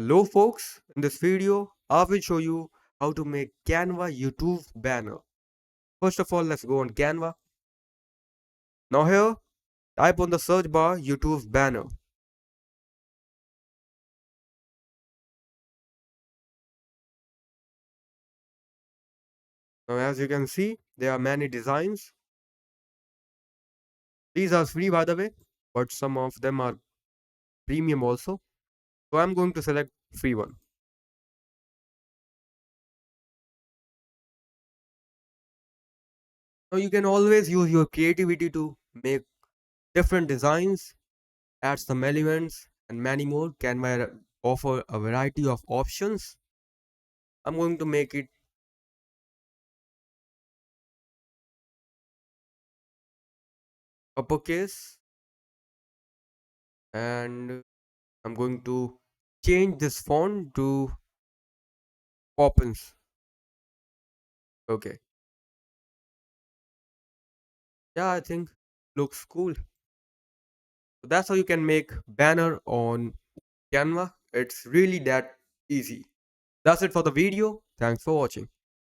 Hello folks, in this video I will show you how to make Canva YouTube banner. First of all, let's go on Canva. Now here, type on the search bar YouTube banner. Now as you can see, there are many designs. These are free by the way, but some of them are premium also. So I'm going to select free one. Now you can always use your creativity to make different designs, add some elements and many more. Canva offer a variety of options. I'm going to make it uppercase and I'm going to change this font to Poppins. Okay. Yeah, I think looks cool. So that's how you can make banner on Canva. It's really that easy. That's it for the video. Thanks for watching.